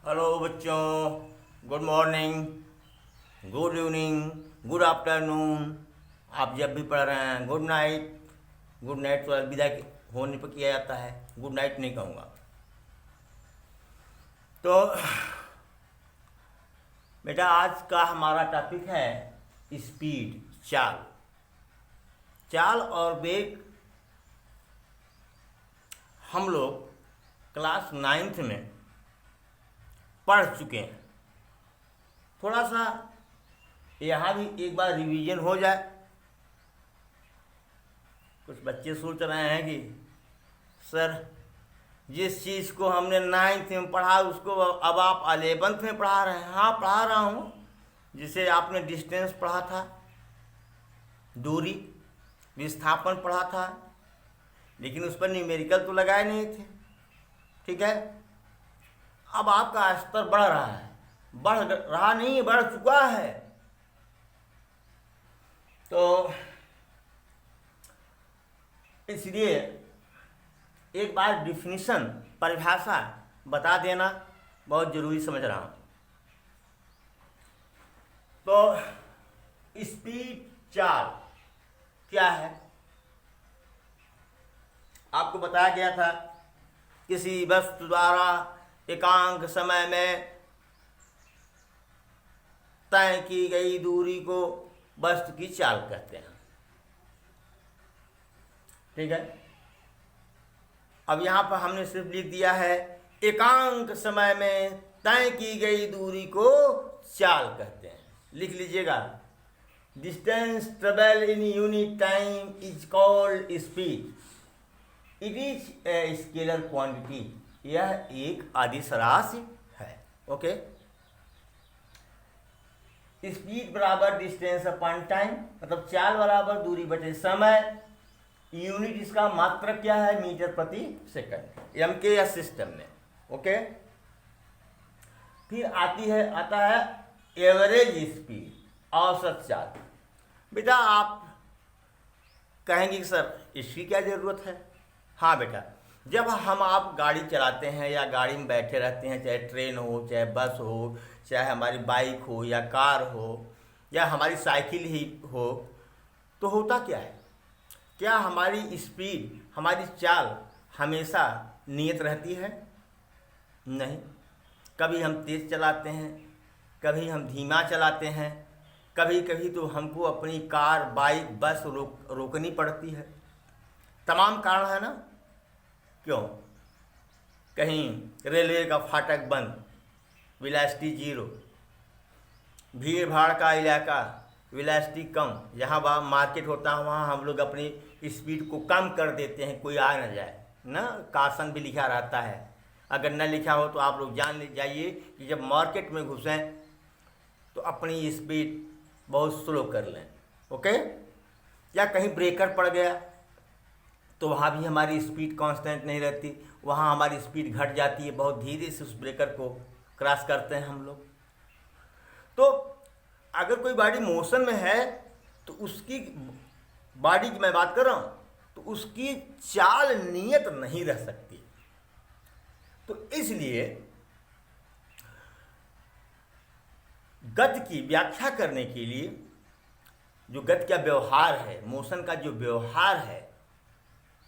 Hello बच्चों, good morning, good evening, good afternoon. आप जब भी पढ़ रहे हैं गुड नाइट। गुड नाइट तो अलविदा होने पर किया जाता है, गुड नाइट नहीं कहूँगा। तो बेटा आज का हमारा टॉपिक है स्पीड, चाल। चाल और वेग हम लोग क्लास 9th में पढ़ चुके हैं। थोड़ा सा यहाँ भी एक बार रिवीजन हो जाए। कुछ बच्चे सोच रहे हैं कि सर जिस चीज़ को हमने 9th में पढ़ा उसको अब आप 11th में पढ़ा रहे हैं। हाँ, पढ़ा रहा हूँ। जिसे आपने डिस्टेंस पढ़ा था, दूरी, विस्थापन पढ़ा था, लेकिन उस पर न्यूमेरिकल तो लगाए नहीं थे। ठीक है, अब आपका स्तर बढ़ रहा है, बढ़ रहा नहीं, बढ़ चुका है। तो इसलिए एक बार डिफिनीशन, परिभाषा बता देना बहुत जरूरी समझ रहा हूं। तो स्पीड, चाल क्या है? आपको बताया गया था किसी वस्तु द्वारा एकांक समय में तय की गई दूरी को वस्तु की चाल कहते हैं। ठीक है, अब यहां पर हमने सिर्फ लिख दिया है एकांक समय में तय की गई दूरी को चाल कहते हैं। लिख लीजिएगा, distance travel in unit time is called speed. It is a scalar quantity. यह एक आदिश राशि है। ओके, स्पीड बराबर डिस्टेंस अपॉन टाइम, मतलब चाल बराबर दूरी बटे समय। यूनिट इसका मात्रक क्या है? मीटर प्रति सेकंड, एम के या सिस्टम में। ओके, फिर आता है एवरेज स्पीड, औसत चाल। बेटा आप कहेंगे कि सर इसकी क्या जरूरत है? हाँ बेटा, जब आप गाड़ी चलाते हैं या गाड़ी में बैठे रहते हैं, चाहे ट्रेन हो, चाहे बस हो, चाहे हमारी बाइक हो या कार हो या हमारी साइकिल ही हो, तो होता क्या है? क्या हमारी स्पीड, हमारी चाल हमेशा नियत रहती है? नहीं। कभी हम तेज़ चलाते हैं, कभी हम धीमा चलाते हैं, कभी कभी तो हमको अपनी कार, बाइक, बस रोकनी पड़ती है। तमाम कारण है ना। क्यों? कहीं रेलवे का फाटक बंद, वेलोसिटी 0, भीड़ भाड़ का इलाका, वेलोसिटी कम, जहाँ वहाँ मार्केट होता है वहाँ हम लोग अपनी स्पीड को कम कर देते हैं, कोई आ न जाए ना। कासन भी लिखा रहता है, अगर न लिखा हो तो आप लोग जान ले जाइए कि जब मार्केट में घुसें तो अपनी स्पीड बहुत स्लो कर लें। ओके, या कहीं ब्रेकर पड़ गया तो वहाँ भी हमारी स्पीड कांस्टेंट नहीं रहती, वहाँ हमारी स्पीड घट जाती है, बहुत धीरे से उस ब्रेकर को क्रॉस करते हैं हम लोग। तो अगर कोई बॉडी मोशन में है तो उसकी बॉडी की मैं बात कर रहा हूँ, तो उसकी चाल नियत नहीं रह सकती। तो इसलिए गति की व्याख्या करने के लिए, जो गति का व्यवहार है, मोशन का जो व्यवहार है,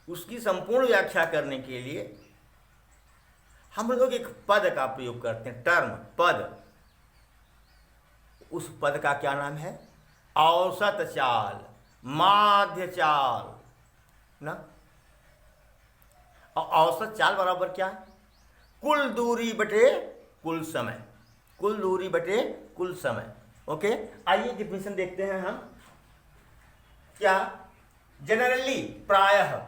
उसकी संपूर्ण व्याख्या करने के लिए हम लोग एक पद का प्रयोग करते हैं, टर्म, पद। उस पद का क्या नाम है? औसत चाल, माध्य चाल ना। और औसत चाल बराबर क्या है? कुल दूरी बटे कुल समय, कुल दूरी बटे कुल समय। ओके, आइए डिफिनेशन देखते हैं हम। क्या? जनरली, प्रायः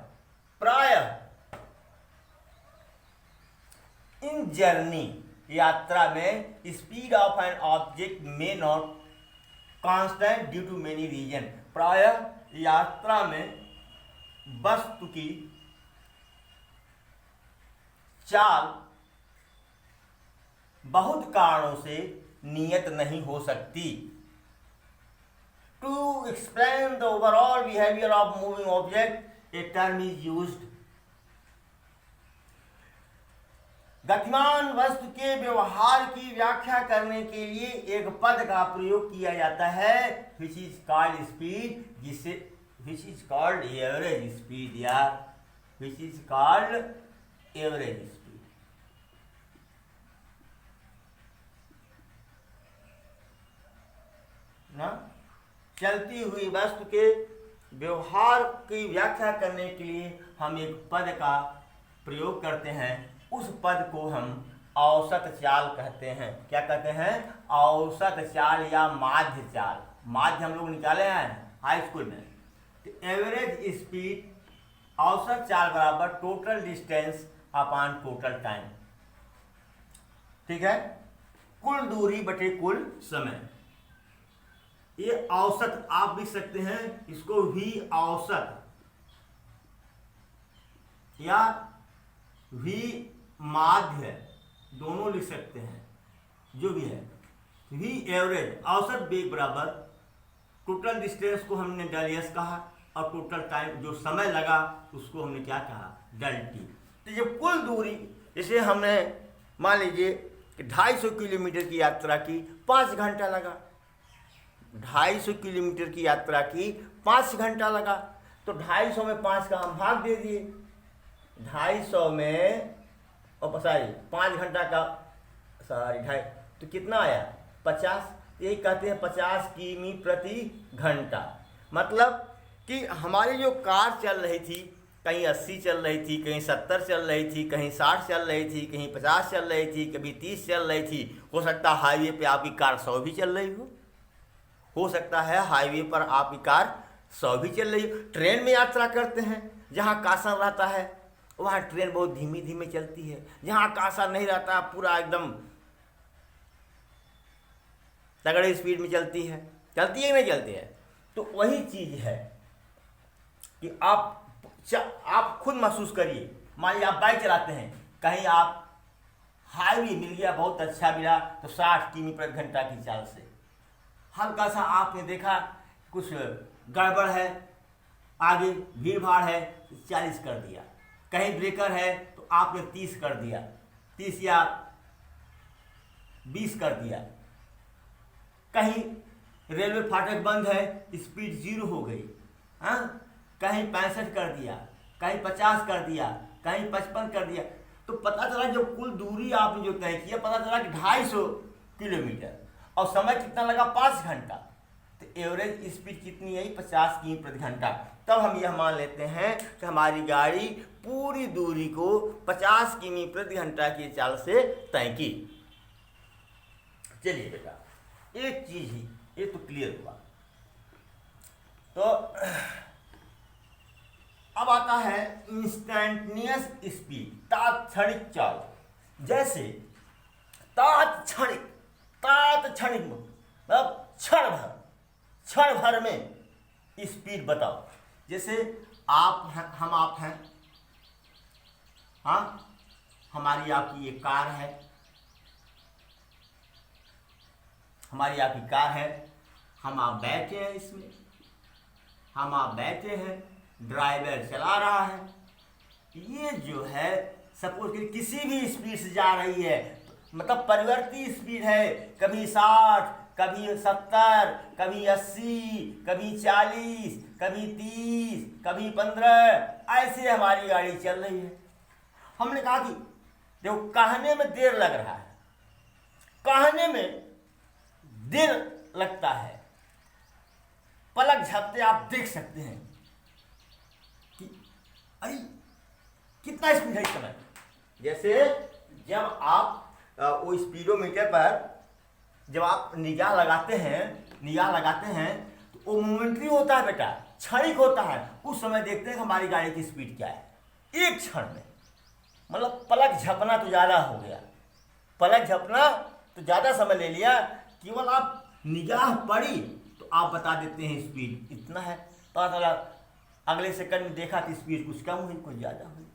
इन जर्नी, यात्रा में, speed of an object may not constant due to many reason. प्रायः यात्रा में वस्तु की चाल बहुत कारणों से नियत नहीं हो सकती। To explain the overall behaviour of moving object, a term is used गतिमान वस्तु के व्यवहार की व्याख्या करने के लिए एक पद का प्रयोग किया जाता है विच इज कॉल्ड स्पीड, जिसे which is called average speed या which is called average speed ना। चलती हुई वस्तु के व्यवहार की व्याख्या करने के लिए हम एक पद का प्रयोग करते हैं, उस पद को हम औसत चाल कहते हैं। क्या कहते हैं? औसत चाल या माध्य चाल। माध्य हम लोग निकाले हैं हाई स्कूल में। तो एवरेज स्पीड, औसत चाल बराबर total distance upon total time. ठीक है, कुल दूरी बटे कुल समय। ये औसत आप लिख सकते हैं, इसको भी औसत या भी माध्य दोनों लिख सकते हैं, जो भी है। भी एवरेज, औसत वेग बराबर टोटल डिस्टेंस को हमने डेल एस कहा और टोटल टाइम जो समय लगा उसको हमने क्या कहा? Del T. तो जब कुल दूरी, जैसे हमने मान लीजिए कि 250 किलोमीटर की यात्रा की, 5 घंटा लगा। 250 किलोमीटर की यात्रा की, 5 घंटा लगा। तो 250 में 5 का हम भाग दे दिए। 250 में और सॉरी 5 घंटा का सॉरी 2.5, तो कितना आया? 50। यही कहते हैं 50 किमी प्रति घंटा। मतलब कि हमारी जो कार चल रही थी, कहीं 80 चल रही थी, कहीं 70 चल रही थी, कहीं 60 चल रही थी, कहीं 50 चल रही थी, कभी 30 चल रही थी। हो सकता है हाईवे पे आपकी कार 100 भी चल रही हो सकता है हाईवे पर आपकी कार 100 भी चल रही हो। ट्रेन में यात्रा करते हैं, जहाँ कासन रहता है वहाँ ट्रेन बहुत धीमी धीमी चलती है। जहाँ कासन नहीं रहता पूरा एकदम तगड़े स्पीड में चलती है कि नहीं चलती है। तो वही चीज़ है कि आप खुद महसूस करिए। मान लीजिए आप बाइक चलाते हैं, कहीं आप हाईवे मिल गया, बहुत अच्छा मिला, तो 60 किमी प्रति घंटा की चाल से हल्का सा आपने देखा कुछ गड़बड़ है, आगे भीड़ भाड़ है, 40 कर दिया। कहीं ब्रेकर है तो आपने 30 कर दिया, 30 या 20 कर दिया। कहीं रेलवे फाटक बंद है, स्पीड 0 हो गई। हाँ, कहीं 65 कर दिया, कहीं 50 कर दिया, कहीं 55 कर दिया। तो पता चला जब कुल दूरी आपने जो तय किया, पता चला कि 250 किलोमीटर और समय कितना लगा? 5 घंटा। तो एवरेज स्पीड कितनी है? 50 किमी प्रति घंटा। तब हम यह मान लेते हैं कि हमारी गाड़ी पूरी दूरी को 50 किमी प्रति घंटा की चाल से तय की। चलिए बेटा, एक चीज ही ये तो क्लियर हुआ। तो अब आता है इंस्टेंटेनियस स्पीड, तात्क्षणिक चाल। जैसे तात्क्षणिक मतलब क्षण भर में स्पीड बताओ। जैसे आप हैं, हाँ, हमारी आपकी एक कार है, हमारी आपकी कार है, हम आप बैठे हैं इसमें, हम आप बैठे हैं, ड्राइवर चला रहा है। ये जो है सपोज कि किसी भी स्पीड से जा रही है, मतलब परिवर्ती स्पीड है, कभी 60, कभी 70, कभी 80, कभी 40, कभी 30, कभी 15, ऐसे हमारी गाड़ी चल रही है। हमने कहा कि जो कहने में देर लग रहा है, कहने में देर लगता है, पलक झपकते आप देख सकते हैं कि अरे कितना स्पीड है इस समय। जैसे जब आप वो स्पीडोमीटर पर जब आप निगाह लगाते हैं तो वो मोमेंट्री होता है बेटा, क्षणिक होता है। उस समय देखते हैं कि हमारी गाड़ी की स्पीड क्या है, एक क्षण में। मतलब पलक झपना तो ज़्यादा हो गया, पलक झपना तो ज़्यादा समय ले लिया, केवल आप निगाह पड़ी तो आप बता देते हैं स्पीड इतना है। पता चला अगले सेकंड में देखा कि स्पीड कुछ कम हुई, कुछ ज़्यादा हुई।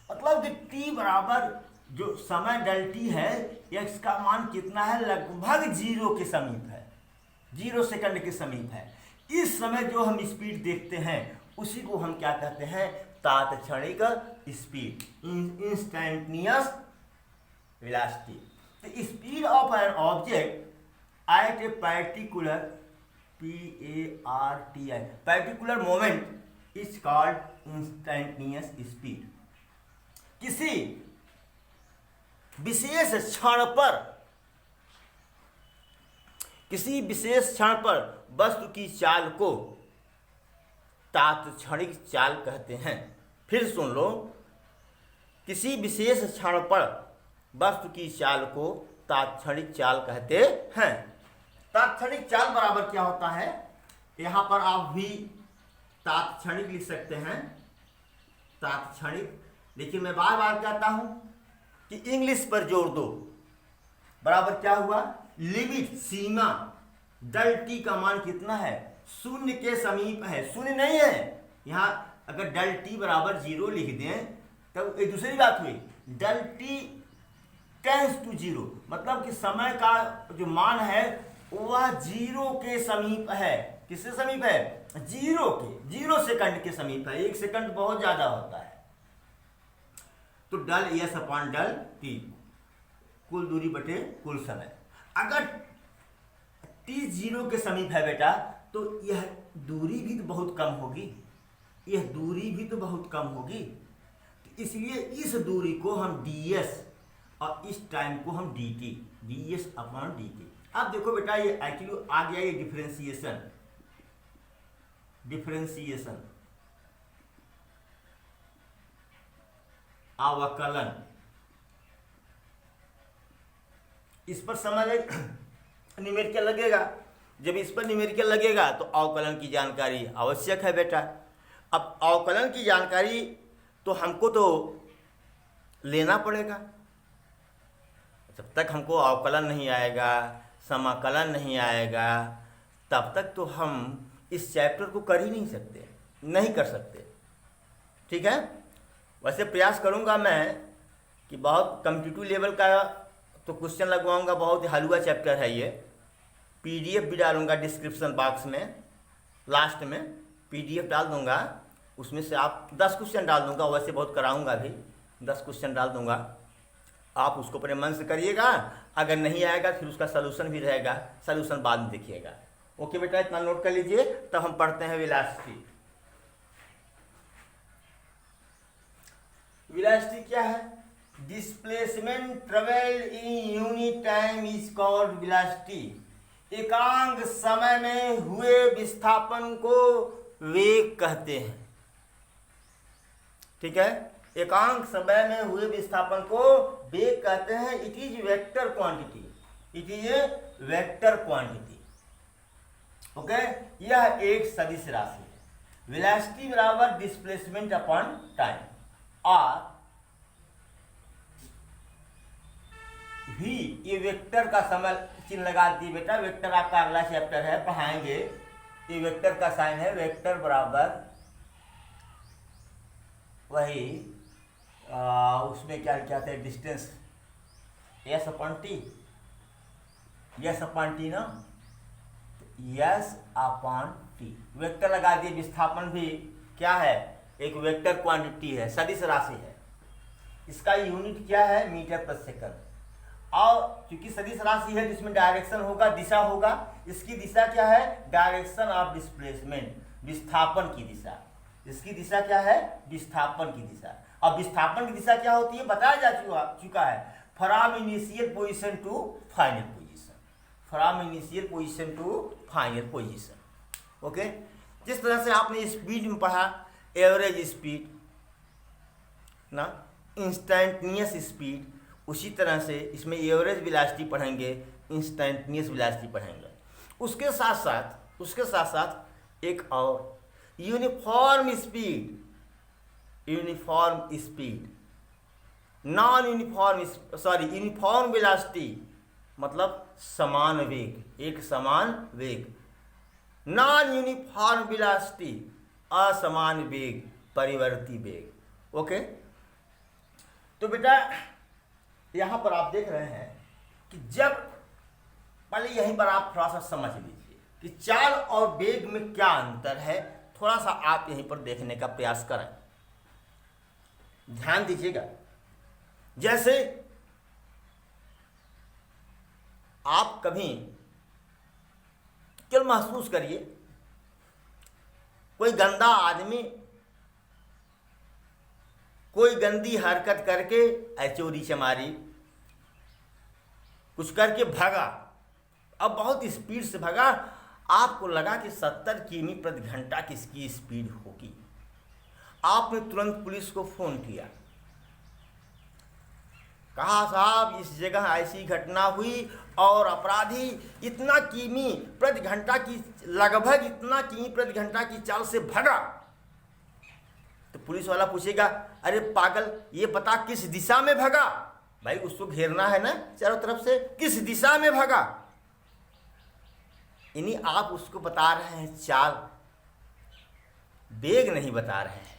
मतलब कि टी बराबर जो समय डेल टी है, इसका मान कितना है? लगभग 0 के समीप है, 0 सेकंड के समीप है। इस समय जो हम स्पीड देखते हैं उसी को हम क्या कहते हैं? तात्क्षणिक स्पीड, इंस्टेंटेनियस वेलोसिटी। तो speed of an object at a particular PARTI particular moment is called instantaneous speed. किसी विशेष क्षण पर, किसी विशेष क्षण पर वस्तु की चाल को तात्क्षणिक चाल कहते हैं। फिर सुन लो, किसी विशेष क्षण पर वस्तु की चाल को तात्क्षणिक चाल कहते हैं। तात्क्षणिक चाल बराबर क्या होता है, यहां पर आप भी तात्क्षणिक लिख सकते हैं, तात्क्षणिक। लेकिन मैं बार बार कहता हूं कि इंग्लिश पर जोर दो। बराबर क्या हुआ, लिमिट, सीमा, डेल टी का मान कितना है, शून्य के समीप है, शून्य नहीं है। यहां अगर डेल टी बराबर 0 लिख दें तब एक दूसरी बात हुई, डेल टी टेंस टू 0, मतलब कि समय का जो मान है वह 0 के समीप है। किससे समीप है, 0 के, 0 सेकंड के समीप है। 1 सेकंड बहुत ज्यादा होता है। तो डल एस अपॉन डल टी, कुल दूरी बटे कुल समय। अगर टी 0 के समीप है बेटा, तो यह दूरी भी तो बहुत कम होगी, यह दूरी भी तो बहुत कम होगी। तो इसलिए इस दूरी को हम ds और इस टाइम को हम dt, ds अपॉन dt। अब देखो बेटा, ये एक्चुअली आ गया ये डिफरेंशिएशन, डिफरेंशिएशन, अवकलन। इस पर समझ न्यूमेरिकल लगेगा। जब इस पर न्यूमेरिकल लगेगा तो अवकलन की जानकारी आवश्यक है बेटा। अब अवकलन की जानकारी तो हमको तो लेना पड़ेगा। जब तक हमको अवकलन नहीं आएगा, समाकलन नहीं आएगा, तब तक तो हम इस चैप्टर को कर ही नहीं सकते, नहीं कर सकते। ठीक है, वैसे प्रयास करूंगा मैं कि बहुत कॉम्पिटिटिव लेवल का तो क्वेश्चन लगवाऊंगा। बहुत हलवा चैप्टर है ये। PDF भी डालूंगा डिस्क्रिप्शन बॉक्स में, लास्ट में PDF डाल दूंगा, उसमें से आप 10 क्वेश्चन डाल दूंगा। वैसे बहुत कराऊंगा भी, 10 क्वेश्चन डाल दूंगा, आप उसको अपने मन से करिएगा। अगर नहीं आएगा फिर उसका सलूशन भी रहेगा, सलूशन बाद में देखिएगा। ओके बेटा, इतना नोट कर लीजिए। तब हम पढ़ते हैं वेलोसिटी। वेलोसिटी क्या है, displacement travel in unit time is called velocity. एकांक समय में हुए विस्थापन को वेग कहते हैं। ठीक है, एकांक समय में हुए विस्थापन को वेग कहते हैं। It is vector quantity, it is a vector quantity. Okay, यह एक सदिश राशि है। वेलोसिटी बराबर डिस्प्लेसमेंट अपॉन टाइम, और भी ये वेक्टर का समय चिन्ह लगा दिए बेटा। वेक्टर आपका अगला चैप्टर है, पढ़ाएंगे। ये वेक्टर का साइन है, वेक्टर बराबर वही उसमें क्या क्या थे, distance S upon T, yes upon T ना, यस अपॉन टी। वेक्टर लगा दिए। विस्थापन भी क्या है, एक वेक्टर क्वांटिटी है, सदिश राशि है। इसका यूनिट क्या है, मीटर पर सेकंड। और क्योंकि सदिश राशि है जिसमें डायरेक्शन होगा, दिशा होगा। इसकी दिशा क्या है, डायरेक्शन ऑफ डिस्प्लेसमेंट, विस्थापन की दिशा। इसकी दिशा क्या है, विस्थापन की दिशा। अब विस्थापन की दिशा क्या होती है बताया जा चुका है, from initial position to final position, from initial position to final position. Okay, जिस तरह से आपने स्पीड में पढ़ा, एवरेज स्पीड ना, इंस्टेंटेनियस स्पीड, उसी तरह से इसमें एवरेज वेलोसिटी पढ़ेंगे, इंस्टेंटेनियस वेलोसिटी पढ़ेंगे। उसके साथ साथ एक और uniform speed, uniform speed, non uniform uniform velocity मतलब समान वेग, एक समान वेग। नॉन यूनिफॉर्म वेलोसिटी असमान वेग, परिवर्ती वेग। ओके, तो बेटा यहां पर आप देख रहे हैं कि जब, पहले यहीं पर आप थोड़ा सा समझ लीजिए कि चाल और वेग में क्या अंतर है। थोड़ा सा आप यहीं पर देखने का प्रयास करें, ध्यान दीजिएगा। जैसे आप कभी केवल महसूस करिए, कोई गंदा आदमी कोई गंदी हरकत करके चोरी चमारी कुछ करके भागा, अब बहुत स्पीड से भागा, आपको लगा कि 70 किमी प्रति घंटा किसकी स्पीड होगी। आपने तुरंत पुलिस को फोन किया, कहा साहब इस जगह ऐसी घटना हुई और अपराधी इतना किमी प्रति घंटा की, लगभग इतना किमी प्रति घंटा की चाल से भागा। तो पुलिस वाला पूछेगा, अरे पागल ये बता किस दिशा में भागा। भाई उसको घेरना है ना चारों तरफ से, किस दिशा में भागा। यानी आप उसको बता रहे हैं चाल, वेग नहीं बता रहे हैं,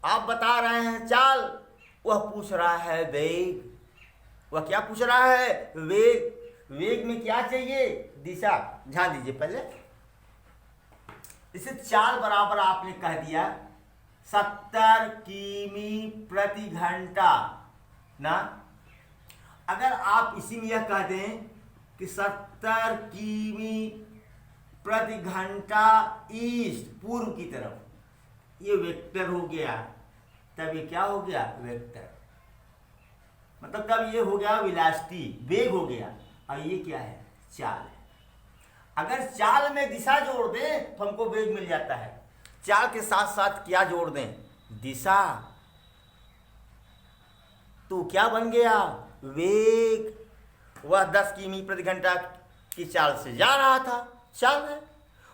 आप बता रहे हैं चाल, वह पूछ रहा है वेग। वह क्या पूछ रहा है? वेग। वेग में क्या चाहिए? दिशा। ध्यान दीजिए, पहले इसे चाल बराबर आपने कह दिया 70 किमी प्रति घंटा ना। अगर आप इसी में यह कह दें कि 70 किमी प्रति घंटा ईस्ट, पूर्व की तरफ, ये वेक्टर हो गया, तब ये क्या हो गया? वेक्टर। मतलब तब ये हो गया वेलोसिटी, वेग हो गया। और ये क्या है? चाल है। अगर चाल में दिशा जोड़ दें तो हमको वेग मिल जाता है। चाल के साथ साथ क्या जोड़ दें? दिशा, तो क्या बन गया? वेग। वह 10 किमी प्रति घंटा की चाल से जा रहा था, चाल है।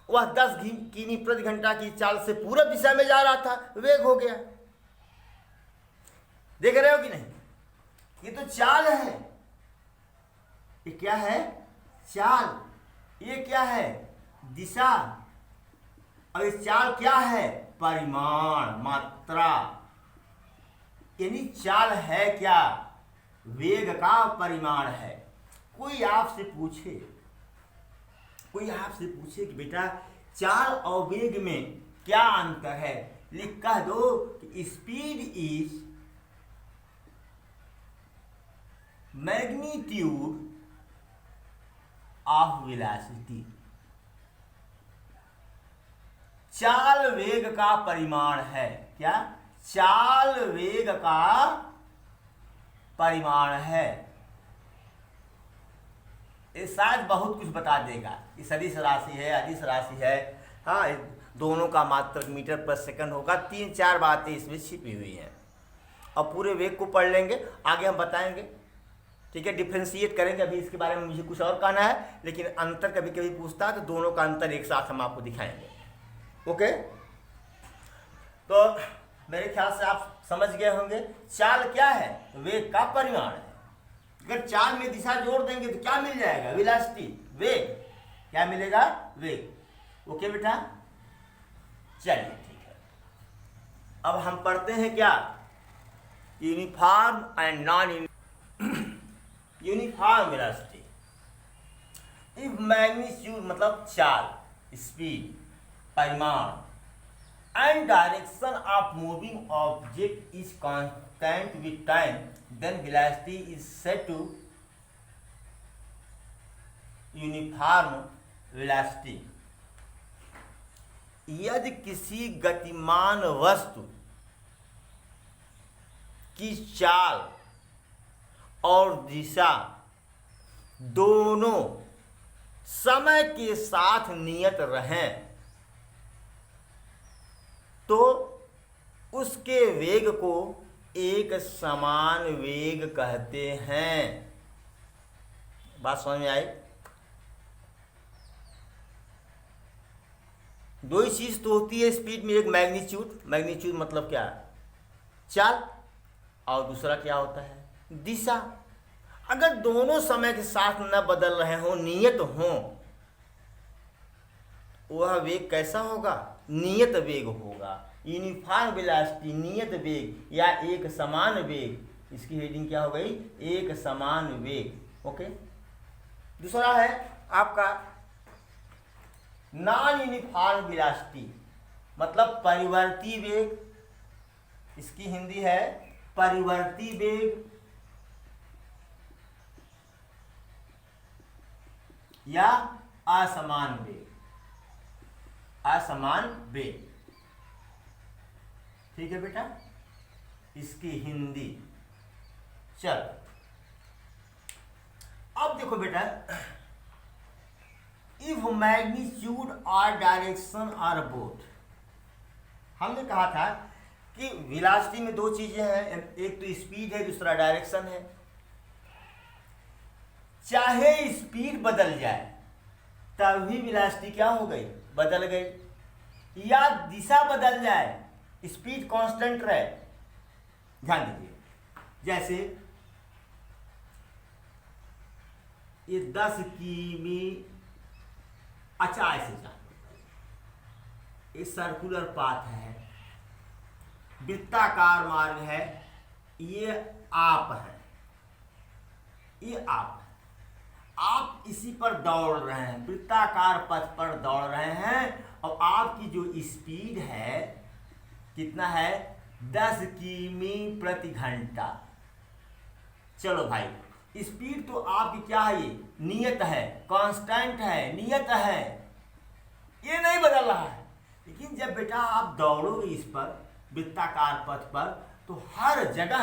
वह 10 किमी प्रति घंटा की चाल से पूरब दिशा में जा रहा था, वेग हो गया। देख रहे हो कि नहीं? ये तो चाल है। ये क्या है? चाल। ये क्या है? दिशा। और ये चाल क्या है? परिमाण, मात्रा। यानी चाल है क्या? वेग का परिमाण है। कोई आपसे पूछे कि बेटा चाल और वेग में क्या अंतर है, लिख कह दो कि speed is magnitude of velocity. चाल वेग का परिमाण है। क्या? चाल वेग का परिमाण है। ये शायद बहुत कुछ बता देगा। ये सदिश राशि है, अदिश राशि है, हाँ, दोनों का मात्रक मीटर पर सेकंड होगा। 3-4 बातें इसमें छिपी हुई हैं। और पूरे वेग को पढ़ लेंगे, आगे हम बताएंगे, ठीक है, डिफ्रेंशिएट करेंगे। अभी इसके बारे में मुझे कुछ और कहना है, लेकिन अंतर कभी कभी पूछता है तो दोनों का अंतर एक साथ हम आपको दिखाएंगे। ओके, तो मेरे ख्याल से आप समझ गए होंगे चाल क्या है? वेग का परिमाण है। अगर चाल में दिशा जोड़ देंगे तो क्या मिल जाएगा? वेलोसिटी, वेग। क्या मिलेगा? वेग। ओके बेटा, चलिए ठीक है। अब हम पढ़ते हैं क्या? Uniform and non uniform velocity. If magnitude मतलब चाल, स्पीड, परिमाण, and direction of moving object is constant with time, then velocity is said to uniform velocity। यदि किसी गतिमान वस्तु की चाल और दिशा दोनों समय के साथ नियत रहें तो उसके वेग को एक समान वेग कहते हैं। बात समझ में आई? दो ही चीज तो होती है स्पीड में, एक मैग्नीट्यूड, मैग्नीट्यूड मतलब क्या? चाल, और दूसरा क्या होता है? दिशा। अगर दोनों समय के साथ न बदल रहे हों, नियत हों, वह वेग कैसा होगा? नियत वेग होगा। यूनिफॉर्म वेलोसिटी, नियत वेग या एक समान वेग। इसकी हेडिंग क्या हो गई? एक समान वेग। ओके, दूसरा है आपका नॉन यूनिफॉर्म वेलोसिटी, मतलब परिवर्ती वेग। इसकी हिंदी है परिवर्ती वेग। या असमान वेग, असमान वेग। ठीक है बेटा, इसकी हिंदी। चल अब देखो बेटा, इफ मैग्नीट्यूड और डायरेक्शन आर बोथ, हमने कहा था कि वेलोसिटी में दो चीजें हैं, एक तो स्पीड है, दूसरा डायरेक्शन है। चाहे स्पीड बदल जाए तब भी वेलोसिटी क्या हो गई, बदल गई, या दिशा बदल जाए स्पीड कांस्टेंट रहे। ध्यान दीजिए, जैसे ये 10 किमी, अच्छा ऐसे ये सर्कुलर पाथ है, वृत्ताकार मार्ग है, ये आप है, ये आप है। आप इसी पर दौड़ रहे हैं, वृत्ताकार पथ पर दौड़ रहे हैं, और आपकी जो स्पीड है कितना है, 10 किमी प्रति घंटा। चलो भाई, स्पीड तो आपकी क्या है, ये नियत है, कांस्टेंट है, नियत है, ये नहीं बदल रहा है। लेकिन जब बेटा आप दौड़ोगे इस पर वृत्ताकार पथ पर, तो हर जगह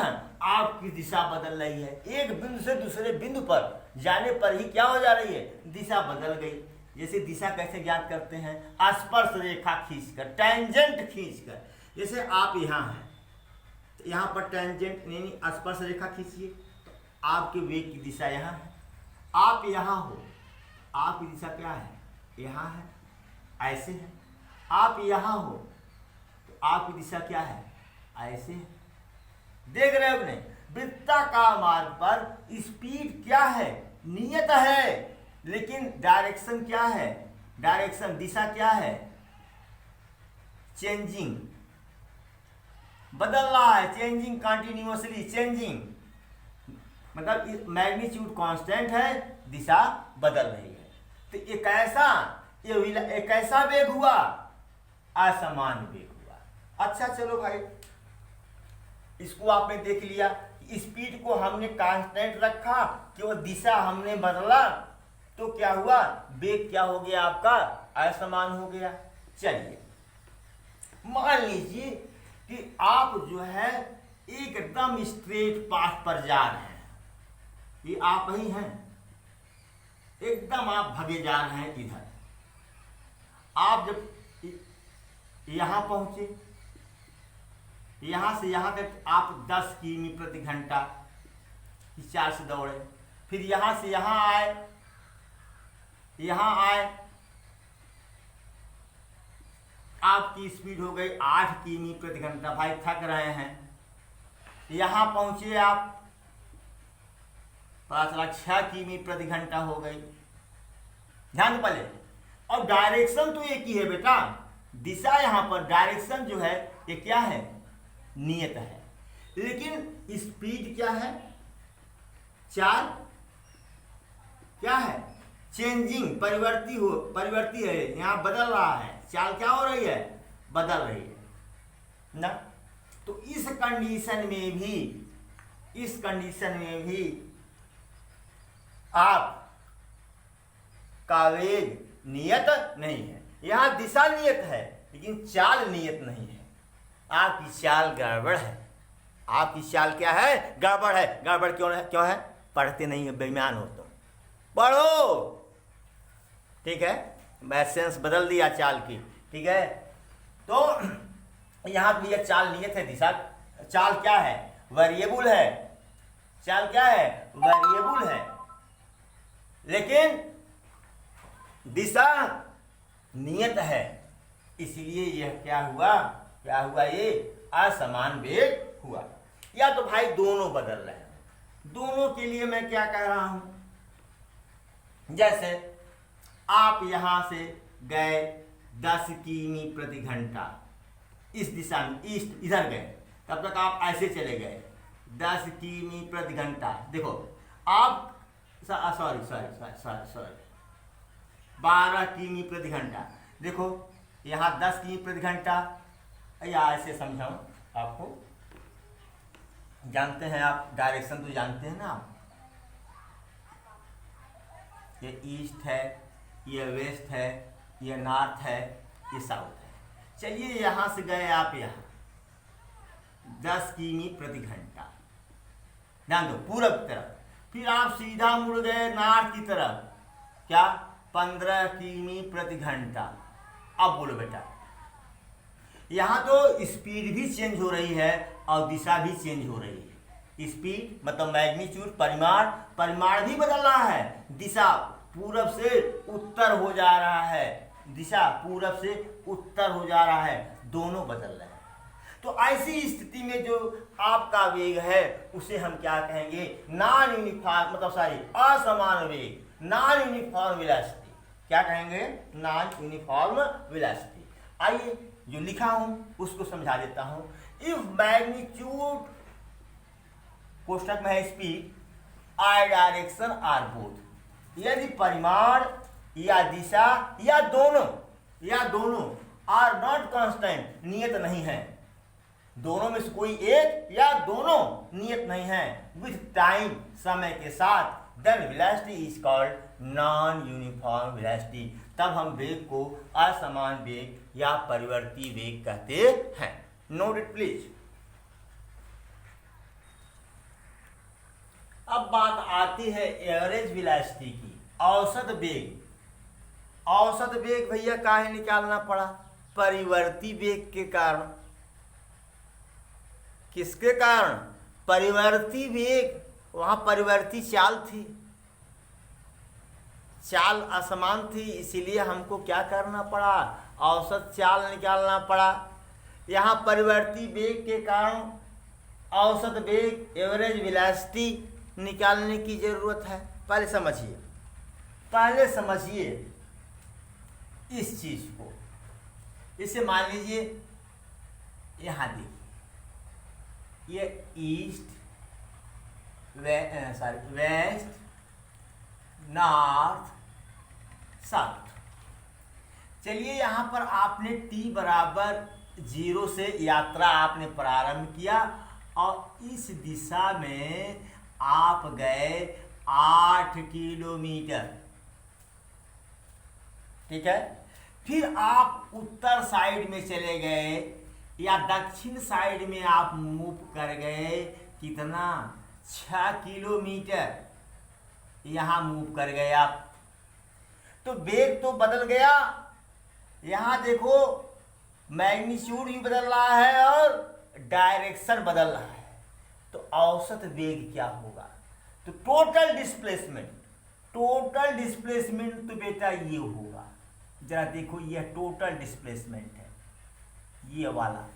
आपकी दिशा बदल रही है। एक बिंदु से दूसरे बिंदु पर जाने पर ही क्या हो जा रही है, दिशा बदल गई। जैसे दिशा कैसे ज्ञात करते हैं, स्पर्श रेखा खींचकर, टेंजेंट खींचकर। जैसे आप यहाँ हैं, तो यहाँ पर टेंजेंट यानी स्पर्श रेखा खींचिए, तो आपके वेग की दिशा यहाँ है। आप यहाँ हो, आपकी दिशा क्या है, यहाँ है, ऐसे है। आप यहाँ हो तो आपकी दिशा क्या है, ऐसे है। देख रहे हो अपने वृत्ताकार मार्ग पर स्पीड क्या है, नियत है, लेकिन डायरेक्शन क्या है, डायरेक्शन दिशा क्या है, चेंजिंग, बदल रहा है, चेंजिंग, कंटिन्यूअसली चेंजिंग, मतलब मैग्नीट्यूड कांस्टेंट है, दिशा बदल रही है। तो एक ऐसा वेग हुआ, असमान वेग हुआ। अच्छा चलो भाई, इसको आपने देख लिया, स्पीड को हमने कांस्टेंट रखा, केवल दिशा हमने बदला, तो क्या हुआ, वेग क्या हो गया आपका, असमान हो गया। चलिए मान लीजिए कि आप जो है एकदम स्ट्रेट पाथ पर जा रहे हैं, ये आप ही हैं, एकदम आप भगे जा रहे हैं इधर। आप जब यहां पहुंचे, यहां से यहां तक आप 10 किमी प्रति घंटा की चाल से दौड़े, फिर यहां से यहां आए, यहां आए, आपकी स्पीड हो गई 8 किमी प्रति घंटा। भाई थक रहे हैं, यहां पहुंचे आप, पता चला 6 किमी प्रति घंटा हो गई। ध्यान पहले, और डायरेक्शन तो एक ही है बेटा, दिशा यहां पर, डायरेक्शन जो है ये क्या है, नियत है, लेकिन स्पीड क्या है, चाल क्या है, चेंजिंग, परिवर्ती है, यहां बदल रहा है, चाल क्या हो रही है, बदल रही है ना। तो इस कंडीशन में भी आप का वेग नियत नहीं है। यहां दिशा नियत है, लेकिन चाल नियत नहीं है। आपकी चाल गड़बड़ है, आपकी चाल क्या है, गड़बड़ है। गड़बड़ क्यों है, पढ़ते नहीं है, बेईमान हो तुम, पढ़ो, ठीक है। मैं सेंस बदल दिया चाल की, ठीक है। तो यहां भी यह चाल नियत है, दिशा, चाल क्या है, वेरिएबल है, चाल क्या है, वेरिएबल है, लेकिन दिशा नियत है। इसलिए यह क्या हुआ, ये असमान वेग हुआ। या तो भाई दोनों बदल रहे हैं, दोनों के लिए मैं क्या कह रहा हूं, जैसे आप यहां से गए 10 किमी प्रति घंटा, इस दिशा में, ईस्ट, इधर गए, तब तक आप ऐसे चले गए 10 किमी प्रति घंटा। देखो आप, सॉरी 12 किमी प्रति घंटा। देखो यहाँ 10 किमी प्रति घंटा, या ऐसे समझाऊं आपको, जानते हैं आप, डायरेक्शन तो जानते हैं ना आप, ये ईस्ट है, ये वेस्ट है, ये नॉर्थ है, ये साउथ है। चलिए यहाँ से गए आप यहाँ 10 किमी प्रति घंटा, ध्यान दो पूरब की तरफ, फिर आप सीधा मुड़ गए नॉर्थ की तरफ, क्या 15 किमी प्रति घंटा। अब बोलो बेटा, यहाँ तो स्पीड भी चेंज हो रही है और दिशा भी चेंज हो रही है। स्पीड मतलब मैग्नीट्यूड, परिमाण भी बदल रहा है, दिशा पूरब से उत्तर हो जा रहा है, दिशा पूरब से उत्तर हो जा रहा है, दोनों बदल रहे हैं। तो ऐसी स्थिति में जो आपका वेग है उसे हम क्या कहेंगे, नॉन यूनिफॉर्म, मतलब सॉरी असमान वेग, नॉन यूनिफॉर्म वेलोसिटी। क्या कहेंगे, नॉन यूनिफॉर्म वेलोसिटी। आइए जो लिखा हूं उसको समझा देता हूं। इफ मैग्नीट्यूड कोष्टक में है speed, I direction or both, यदि परिमाण या दिशा या दोनों आर नॉट कांस्टेंट, नियत नहीं है, दोनों में से कोई एक या दोनों नियत नहीं है, विथ टाइम, समय के साथ, then velocity is called non uniform velocity. तब हम वेग को असमान वेग या परिवर्ती वेग कहते हैं। Note it please. अब बात आती है एवरेज वेलोसिटी की, औसत वेग। औसत वेग भैया काहे निकालना पड़ा, परिवर्ती वेग के कारण। किसके कारण, परिवर्ती वेग, वहां परिवर्ती चाल थी, चाल असमान थी, इसीलिए हमको क्या करना पड़ा, औसत चाल निकालना पड़ा। यहाँ परिवर्ती वेग के कारण औसत वेग, एवरेज वेलोसिटी निकालने की जरूरत है। पहले समझिए इस चीज को। इसे मान लीजिए यहाँ देखिए, ये ईस्ट, वेस्ट, नॉर्थ, साउथ। चलिए यहाँ पर आपने t बराबर 0 से यात्रा आपने प्रारंभ किया और इस दिशा में आप गए 8 किलोमीटर, ठीक है। फिर आप उत्तर साइड में चले गए या दक्षिण साइड में आप मूव कर गए, कितना, 6 किलोमीटर यहां मूव कर गए आप। तो वेग तो बदल गया, यहां देखो मैग्नीट्यूड भी बदल रहा है और डायरेक्शन बदल रहा है। तो औसत वेग क्या होगा, तो टोटल डिस्प्लेसमेंट तो बेटा ये होगा, जरा देखो ये टोटल डिस्प्लेसमेंट है, ये वाला,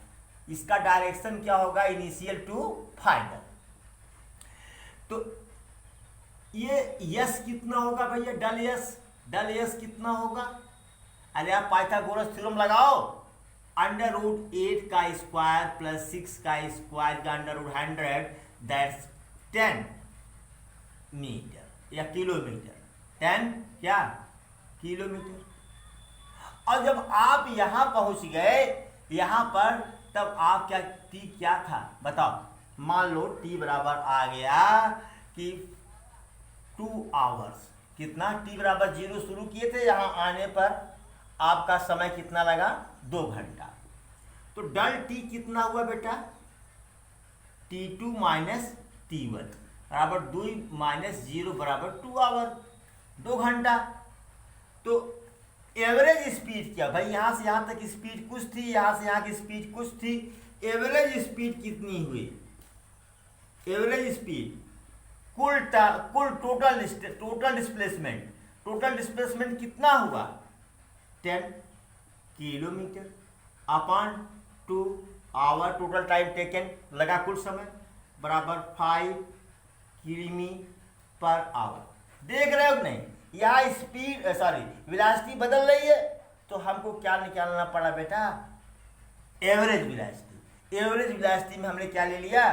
इसका डायरेक्शन क्या होगा, इनिशियल टू फाइनल। तो ये यस कितना होगा भैया, डल यस कितना होगा, अरे आप पाइथागोरस थ्योरम लगाओ, √8 का स्क्वायर प्लस 6 का स्क्वायर का √100, दैट्स 10 मीटर या किलोमीटर, 10 क्या किलोमीटर। और जब आप यहां पहुंच गए यहां पर, तब आप टी क्या था बताओ, मान लो टी बराबर आ गया कि 2 आवर्स, कितना, टी बराबर 0 शुरू किए थे, यहां आने पर आपका समय कितना लगा, 2 घंटा। तो डल टी कितना हुआ बेटा, T2 माइनस T1 बराबर 2 माइनस 0 बराबर 2 आवर, 2 घंटा। तो एवरेज स्पीड क्या भाई, यहां से यहां तक स्पीड कुछ थी, यहां से यहां की स्पीड कुछ थी, एवरेज स्पीड कितनी हुई, एवरेज स्पीड, कुल टोटल डिस्प्लेसमेंट कितना हुआ, 10 kilometre upon 2 hour, total time taken लगा कुल समय बराबर 5 किमी पर आवर। देख रहे हो नहीं, यह स्पीड वेलोसिटी बदल रही है, तो हमको क्या निकालना पड़ा बेटा, एवरेज वेलोसिटी। एवरेज वेलोसिटी में हमने क्या ले लिया,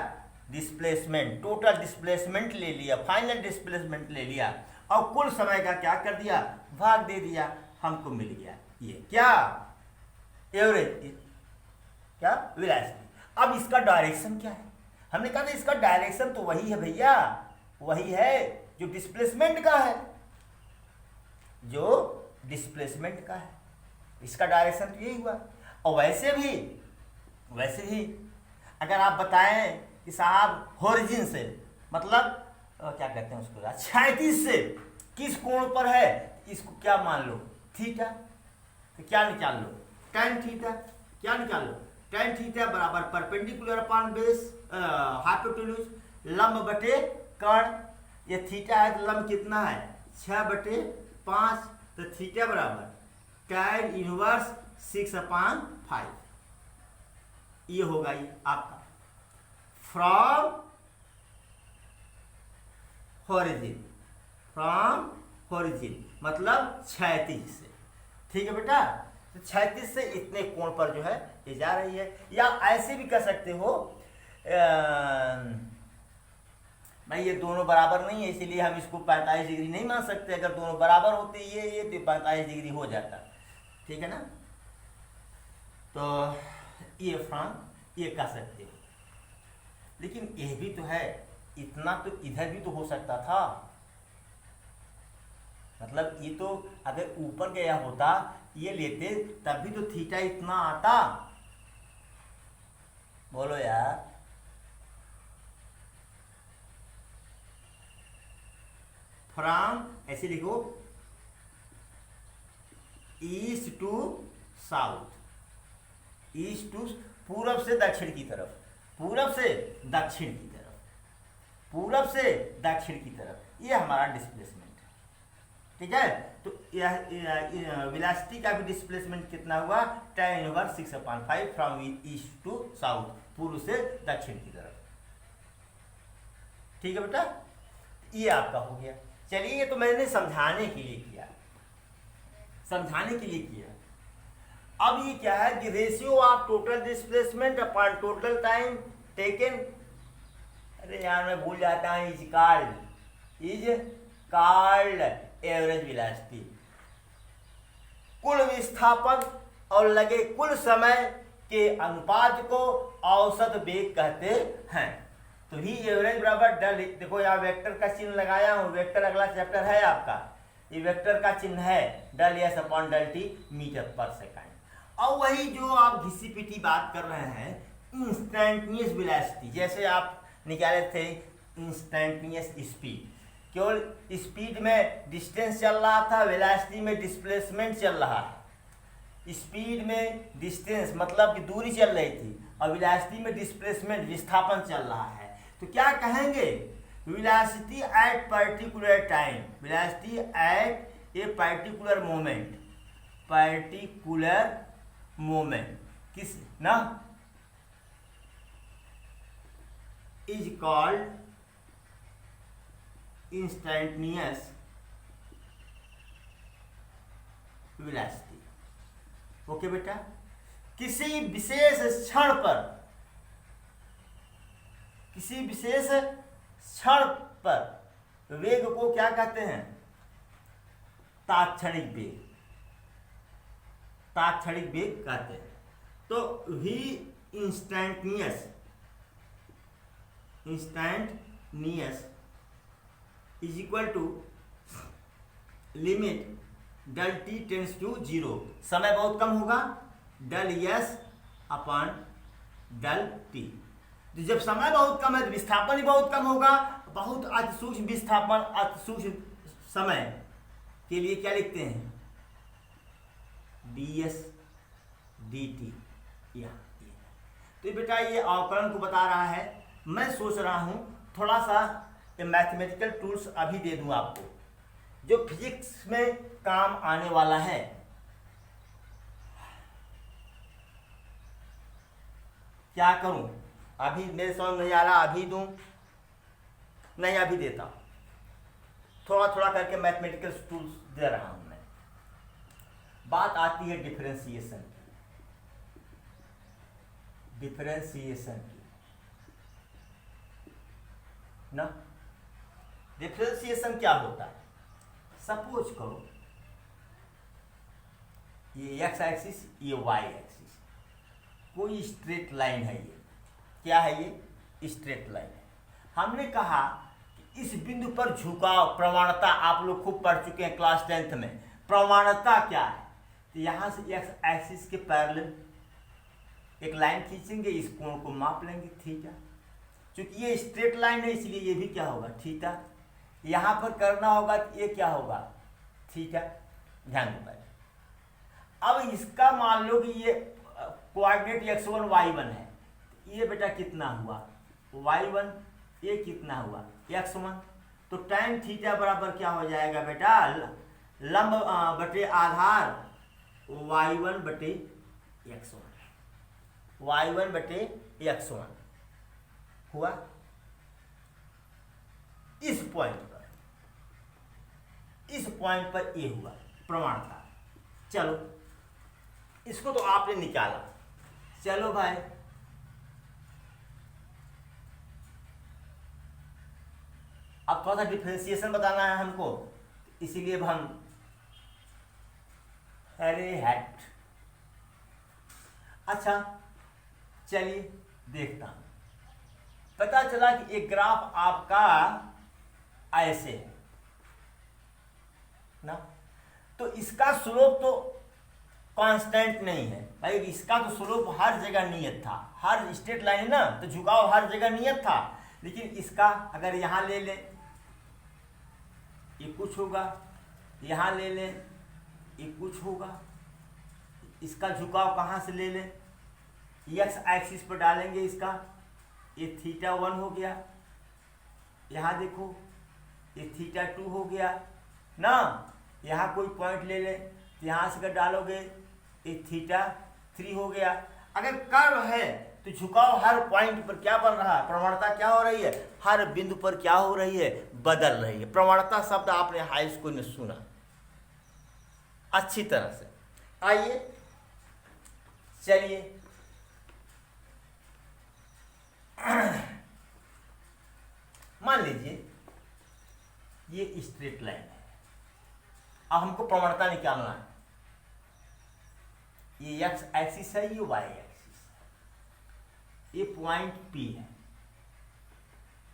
डिस्प्लेसमेंट, टोटल डिस्प्लेसमेंट ले लिया, फाइनल डिस्प्लेसमेंट ले लिया, और कुल समय का क्या कर दिया, भाग दे दिया, हमको मिल गया ये क्या, एवरेज, क्या वेलोसिटी। अब इसका डायरेक्शन क्या है, हमने कहा था इसका डायरेक्शन तो वही है भैया, वही है जो डिस्प्लेसमेंट का है। जो डिस्प्लेसमेंट का है, इसका डायरेक्शन तो यही हुआ। और वैसे भी अगर आप बताएं कि साहब होरिजिन से मतलब क्या कहते हैं उसको, क्षैतिज से किस कोण पर है, इसको क्या मान लो, थीटा। तो क्या निकाल लो, tan थीटा। क्या निकाल लो, tan थीटा बराबर परपेंडिकुलर अपॉन बेस हाइपोटेन्यूज, लंब बटे कर्ण। ये थीटा है तो लंब कितना है, 6/5। तो थीटा बराबर tan इनवर्स 6/5। ये होगा ये आपका फ्रॉम होरिजिन मतलब क्षैतिज से। ठीक है बेटा, तो क्षैतिज से इतने कोण पर जो है ये जा रही है। या ऐसे भी कर सकते हो भाई ये दोनों बराबर नहीं है इसलिए हम इसको 45 डिग्री नहीं मान सकते। अगर दोनों बराबर होते ये तो 45 डिग्री हो जाता। ठीक है ना, तो ये फ्रॉम ये कह सकते हो। लेकिन ये भी तो है, इतना तो इधर भी तो हो सकता था। मतलब ये तो अगर ऊपर गया होता ये लेते तब भी तो थीटा इतना आता। बोलो यार, फ्रॉम ऐसे लिखो east to south, east to पूरब से दक्षिण की तरफ, पूरब से दक्षिण की तरफ, पूरब से दक्षिण की तरफ, ये हमारा डिस्प्लेसमेंट है। ठीक है, तो यह वेलोसिटी का भी डिस्प्लेसमेंट कितना हुआ, tan inverse 6/5 from east to south, पूर्व से दक्षिण की तरफ। ठीक है बेटा, ये आपका हो गया। चलिए, ये तो मैंने समझाने के लिए किया, समझाने के लिए किया। अब ये क्या है कि ratio of total displacement upon total time taken. अरे यार मैं भूल जाता हूँ, इज कॉल्ड एवरेज वेलोसिटी। कुल विस्थापन और लगे कुल समय के अनुपात को औसत वेग कहते हैं। तो ही एवरेज बराबर डेल, देखो यहाँ वेक्टर का चिन्ह लगाया हूँ, वेक्टर अगला चैप्टर है आपका, ये वेक्टर का चिन्ह है del S upon del T metre पर सेकंड। और वही जो आप घिसी पिटी बात कर रहे हैं इंस्टेंटेनियस वेलोसिटी, जैसे आप निकाले थे इंस्टेंटेनियस स्पीड, केवल स्पीड में डिस्टेंस चल रहा था, वेलोसिटी में डिस्प्लेसमेंट चल रहा है। स्पीड में डिस्टेंस मतलब कि दूरी चल रही थी और वेलोसिटी में डिस्प्लेसमेंट विस्थापन चल रहा है। तो क्या कहेंगे, velocity at particular time, velocity at a particular moment, particular moment किस ना is called instantaneous velocity. Okay बेटा, किसी विशेष क्षण पर, किसी विशेष क्षण पर वेग को क्या कहते हैं, तात्क्षणिक वेग, तात्क्षणिक वेग कहते हैं। तो V instantaneous, instantaneous is equal to limit del T tends to 0, समय बहुत कम होगा, del S upon del T. तो जब समय बहुत कम है तो विस्थापन भी बहुत कम होगा। बहुत अति सूक्ष्म विस्थापन, अति सूक्ष्म समय के लिए क्या लिखते हैं, डी एस डी टी। तो बेटा ये अवकलन को बता रहा है। मैं सोच रहा हूँ थोड़ा सा मैथमेटिकल टूल्स अभी दे दूँ आपको, जो फिजिक्स में काम आने वाला है। क्या करूं, अभी मेरे समझ नहीं आ रहा, अभी दूं नहीं, अभी देता हूं, थोड़ा थोड़ा करके मैथमेटिकल टूल्स दे रहा हूं मैं। बात आती है डिफरेंशिएशन की, डिफरेंशिएशन की ना। डिफरेंशिएशन क्या होता है, सपोज करो ये एक्स एक्सिस, ये वाई एक्सिस, कोई स्ट्रेट लाइन है। ये क्या है, ये स्ट्रेट लाइन है। हमने कहा कि इस बिंदु पर झुकाव प्रवणता, आप लोग खूब पढ़ चुके हैं क्लास 10th में, प्रवणता क्या है, तो यहाँ से एक्स एक्सिस के पैरेलल एक लाइन खींचेंगे, इस कोण को माप लेंगे थीटा। क्योंकि ये स्ट्रेट लाइन है इसलिए ये भी क्या होगा, थीटा। यहाँ पर करना होगा तो ये क्या होगा, थीटा। ध्यान दो भाई। अब इसका मान लो कि ये कोऑर्डिनेट x1 y1 है, ये बेटा कितना हुआ y1, ये कितना हुआ x1। तो tan थीटा बराबर क्या हो जाएगा बेटा, लंब बटे आधार y1 बटे x1, y1 बटे x1 हुआ। इस पॉइंट पर ये हुआ प्रमाणता। चलो इसको तो आपने निकाला। चलो भाई अब थोड़ा सा डिफरेंशिएशन बताना है हमको, इसीलिए हम अरे हैट। अच्छा चलिए देखता हूं। पता चला कि एक ग्राफ आपका ऐसे है ना, तो इसका स्लोप तो कांस्टेंट नहीं है भाई, इसका तो स्लोप हर जगह नियत था, हर स्ट्रेट लाइन है ना, तो झुकाव हर जगह नियत था। लेकिन इसका अगर यहां ले लें ये कुछ होगा, यहां ले लें ये कुछ होगा, इसका झुकाव कहां से ले लें, एक्स एक्सिस पर डालेंगे इसका, ये θ1 हो गया, यहाँ देखो ये θ2 हो गया ना। यहाँ कोई पॉइंट ले लें तो यहाँ से अगर डालोगे ये θ3 हो गया। अगर कर्व है तो झुकाव हर पॉइंट पर क्या बन रहा है, प्रवणता क्या हो रही है, हर बिंदु पर क्या हो रही है, बदल रही है। प्रवणता शब्द आपने हाई स्कूल में सुना अच्छी तरह से। आइए चलिए मान लीजिए ये स्ट्रेट लाइन है, अब हमको प्रवणता निकालना है। ये एक्स एक्सिस है, ये वाई एक्सिस है, ये पॉइंट P है,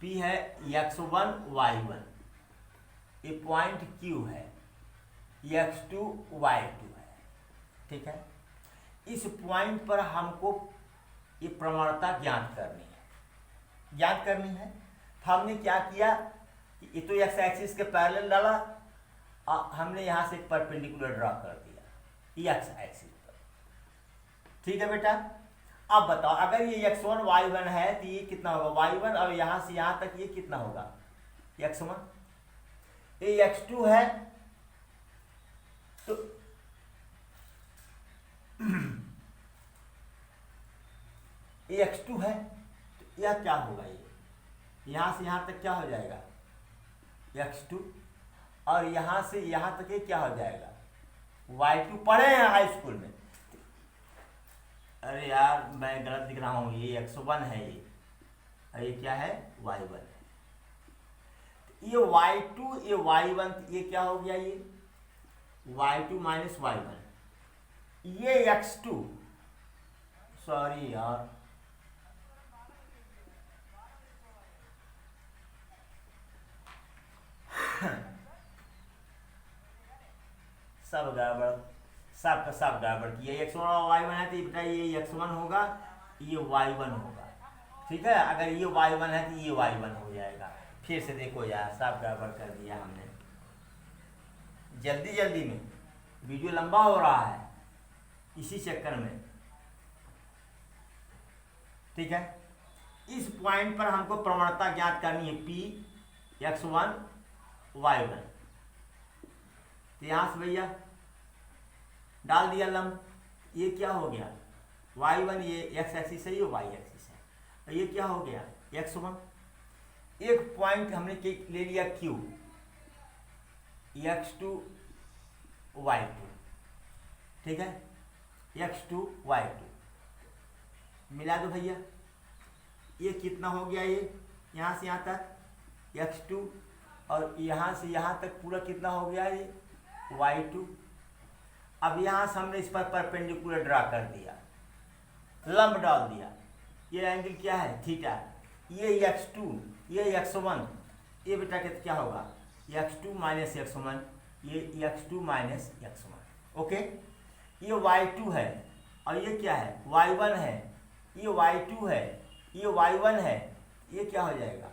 P है x1 y1, ये पॉइंट Q है, x2 y2 है। ठीक है, इस पॉइंट पर हमको ये प्रवणता ज्ञात करनी है। तो हमने क्या किया, ये तो एक्स एक्सिस के पैरेलल डाला, हमने यहां से परपेंडिकुलर ड्रॉ कर दिया एक्स एक्सिस पर। ठीक है बेटा, अब बताओ अगर ये x1 y1 है तो ये कितना होगा y1, और यहां से यहां तक ये कितना होगा x1, ये x2 है तो ये x2 है तो यह क्या होगा, ये यहां से यहां तक क्या हो जाएगा x2, और यहां से यहां तक ये क्या हो जाएगा y2। पढ़े हैं हाई स्कूल में। अरे यार मैं गलत दिख रहा हूं, ये x1 है ये, और ये क्या है y1 है। ये y2 ये y1, ये क्या हो गया, ये y2 माइनस y1, ये x2, सॉरी यार सब गड़बड़, सब का सब गड़बड़ किया। ये x1 और y1 है तो बेटा ये x1 होगा, ये y1 होगा। ठीक है, अगर ये y1 है तो ये y1 हो जाएगा। फिर से देखो यार, सब गड़बड़ कर दिया हमने जल्दी में, वीडियो लंबा हो रहा है इसी चक्कर में। ठीक है, इस पॉइंट पर हमको प्रवणता ज्ञात करनी है P x1 y1। तो यहां से भैया डाल दिया लंब, ये क्या हो गया y1, ये x एक्सिस है, ये y एक्सिस है, और ये क्या हो गया x1। एक पॉइंट हमने ले लिया Q, x2 y2। ठीक है, x2 y2 मिला दो भैया, ये कितना हो गया, ये यहाँ से यहाँ तक x2, और यहाँ से यहाँ तक पूरा कितना हो गया ये y2। अब यहाँ से हमने इस पर परपेंडिकुलर ड्रा कर दिया, लंब डाल दिया, ये एंगल क्या है थीटा, ये x2 ये x1, ये बेटा क्या होगा x2 माइनस x1 ये x2 माइनस x1, ओके। ये y2 है और ये क्या है, y1 है, ये y2 है, ये y1 है, ये क्या हो जाएगा,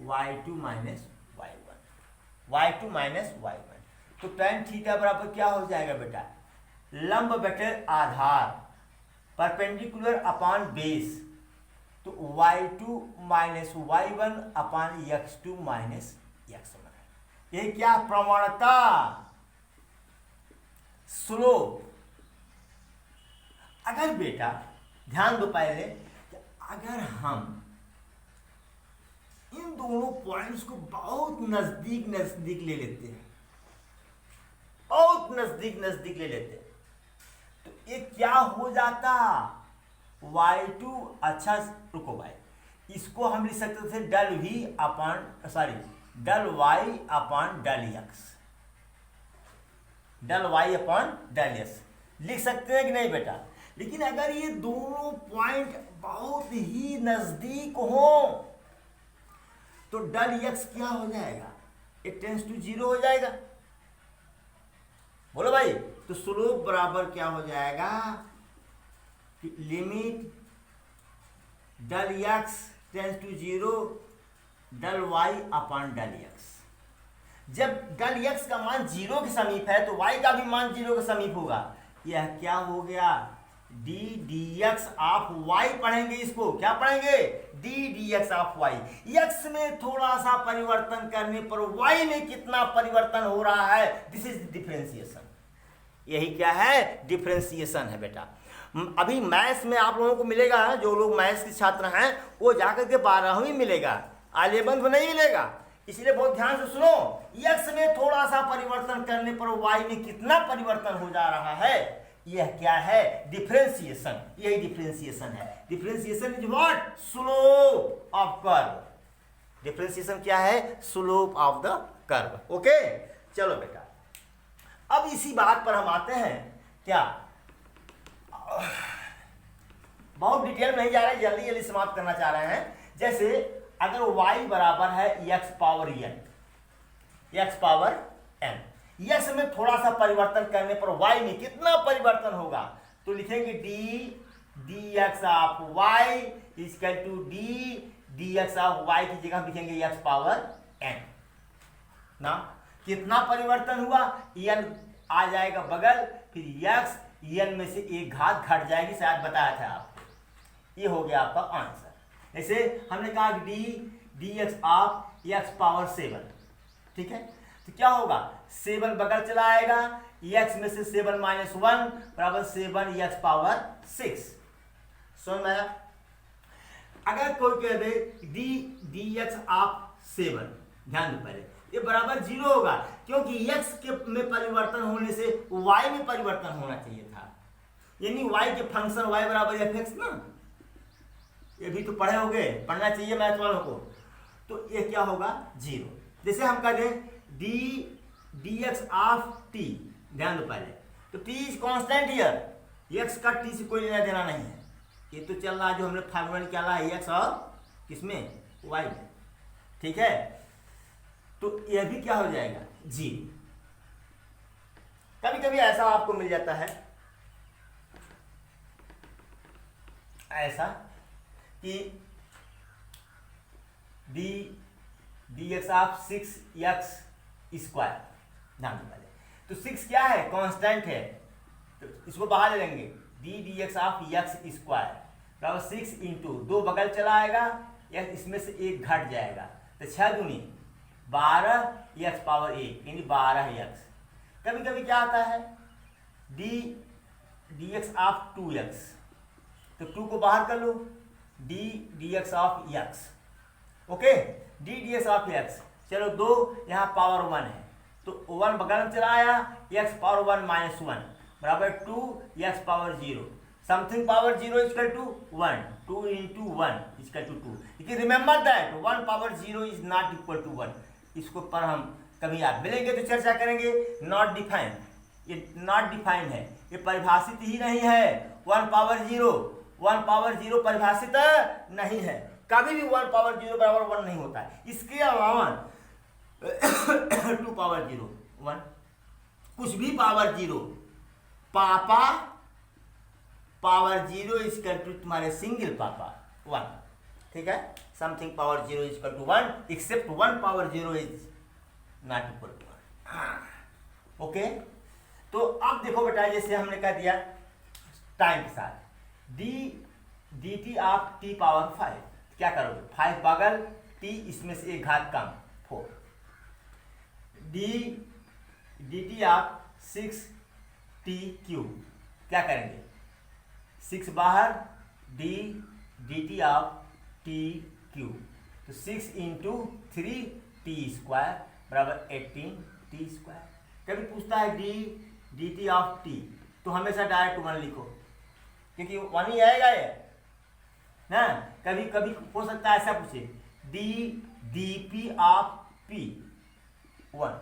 y2 minus y1 minus y1। तो tan थीटा बराबर क्या हो जाएगा बेटा, लंब बटे आधार, परपेंडिकुलर अपॉन बेस, तो y2 minus y1 upon x2 minus x1। ये क्या प्रवणता, स्लोप। अगर बेटा ध्यान दो पहले, अगर हम इन दोनों पॉइंट्स को बहुत नजदीक नजदीक ले लेते हैं, बहुत नजदीक नजदीक ले लेते हैं, तो ये क्या हो जाता, y2, अच्छा रुको भाई, इसको हम लिख सकते थे डल v अपॉन डल y अपॉन डल x, डल y अपॉन डल x लिख सकते हैं कि नहीं बेटा। लेकिन अगर ये दोनों पॉइंट बहुत ही नजदीक हो तो डल x क्या हो जाएगा, इट टेंड्स टू 0 हो जाएगा। बोलो भाई, तो स्लोप बराबर क्या हो जाएगा, limit del x tends to 0 del y upon del x। जब डल x का मान 0 के समीप है तो y का भी मान 0 के समीप होगा। यह क्या हो गया, D D X of y पढ़ेंगे, इसको क्या पढ़ेंगे, D D X of y। x में थोड़ा सा परिवर्तन करने पर y में कितना परिवर्तन हो रहा है, दिस इज डिफरेंशिएशन। यही क्या है, डिफरेंशिएशन है बेटा। अभी मैथ्स में आप लोगों को मिलेगा, जो लोग मैथ्स के छात्र हैं वो जाकर के 12वीं मिलेगा, 11th में नहीं मिलेगा, इसलिए बहुत ध्यान से सुनो। x में थोड़ा सा परिवर्तन करने पर y में कितना परिवर्तन हो जा रहा है, यह क्या है, डिफरेंशिएशन। यही डिफरेंशिएशन है। Differentiation is what, slope of curve. Differentiation क्या है, slope of the curve. Okay, चलो बेटा, अब इसी बात पर हम आते हैं, क्या बहुत डिटेल में नहीं जा रहे, जल्दी जल्दी समाप्त करना चाह रहे हैं। जैसे अगर y बराबर है x power n, x power n, x में थोड़ा सा परिवर्तन करने पर y में कितना परिवर्तन होगा, तो लिखेंगे d dx of y equal to d dx of y की जगह लिखेंगे x पावर n ना। कितना परिवर्तन हुआ, n आ जाएगा बगल, फिर x n में से एक घात घट जाएगी, शायद बताया था आपको। ये हो गया आपका आंसर। जैसे हमने कहा D D X of x power 7, ठीक है, तो क्या होगा, 7 बगल चला आएगा, x में से 7 माइनस 1 बराबर 7 एक्स पावर 6। समझ में आया। अगर कोई कह दे डी डी एक्स ऑफ 7, ध्यान दो पहले, ये बराबर 0 होगा, क्योंकि x के में परिवर्तन होने से y में परिवर्तन होना चाहिए था, यानी y के फंक्शन y बराबर fx ना। ये भी तो पढ़े होंगे, पढ़ना चाहिए मैथ वालों को। तो ये क्या होगा, 0। जैसे हम कह दें D D X of T, ध्यान दो पहले, तो T is constant here, x का टी से कोई लेना देना नहीं है, ये तो चल रहा है जो हमने फार्मूला निकाला है एक्स और किसमें, वाई में, ठीक है। तो यह भी क्या हो जाएगा, 0। कभी कभी ऐसा आपको मिल जाता है, ऐसा कि D D X of 6x square, ध्यान दो पहले, तो 6 क्या है, कांस्टेंट है, तो इसको बाहर ले लेंगे, D D X of x square बराबर 6 इंटू 2 बगल चला आएगा, x इसमें से एक घट जाएगा, तो 6 दूनी 12 x पावर 1 यानी 12x। कभी कभी क्या आता है, D D X of 2x, तो 2 को बाहर कर लो, D D X of x, okay, D D X of x, चलो 2 यहाँ पावर 1 है, तो 1 बगल में चला आया, x पावर 1 माइनस 1 बराबर 2 x power 0, something power 0 equal to 1, 2 into 1 equal to 2। लेकिन remember that 1 power 0 is not equal to 1, इसको पर हम कभी आप मिलेंगे तो चर्चा करेंगे। नॉट डिफाइंड, ये नॉट डिफाइंड है, ये परिभाषित ही नहीं है। 1 पावर 0 परिभाषित नहीं है, कभी भी 1 पावर 0 बराबर 1 नहीं होता है। इसके अलावा 2 पावर 0 1, कुछ भी पावर 0, पापा पावर 0 इक्वल टू तुम्हारे सिंगल पापा 1, ठीक है। Something power 0 equal to 1 except 1 power 0 is not equal to 1। Okay, तो अब देखो बेटा, जैसे हमने कह दिया टाइम के साथ D T of T power 5, क्या करोगे, 5 बगल टी, इसमें से एक घात कम 4, D T of 6 T cube, क्या करेंगे, 6 बाहर, D T of T cube, तो 6 इंटू 3 टी स्क्वायर बराबर 18 टी स्क्वायर। कभी पूछता है डी टी ऑफ टी, तो हमेशा डायरेक्ट 1 लिखो, क्योंकि 1 ही आएगा ये ना। कभी कभी हो सकता है ऐसा पूछे, D P of P 1,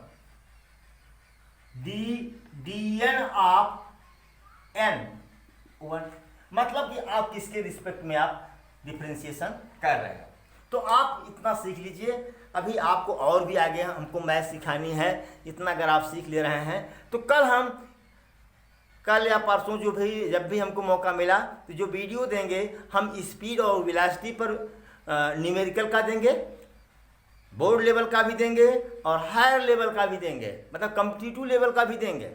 D N of N 1, मतलब कि आप किसके रिस्पेक्ट में आप डिफरेंशिएशन कर रहे हैं। तो आप इतना सीख लीजिए, अभी आपको और भी आगे हमको मैथ सिखानी है। इतना अगर आप सीख ले रहे हैं तो कल या परसों जब भी हमको मौका मिला तो जो वीडियो देंगे हम स्पीड और वेलोसिटी पर न्यूमेरिकल का देंगे, बोर्ड लेवल का भी देंगे और हायर लेवल का भी देंगे, मतलब कॉम्पिटिटिव लेवल का भी देंगे।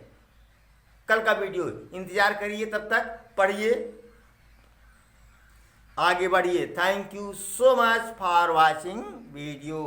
कल का वीडियो इंतजार करिए, तब तक पढ़िए, आगे बढ़िए। Thank you so much for watching video.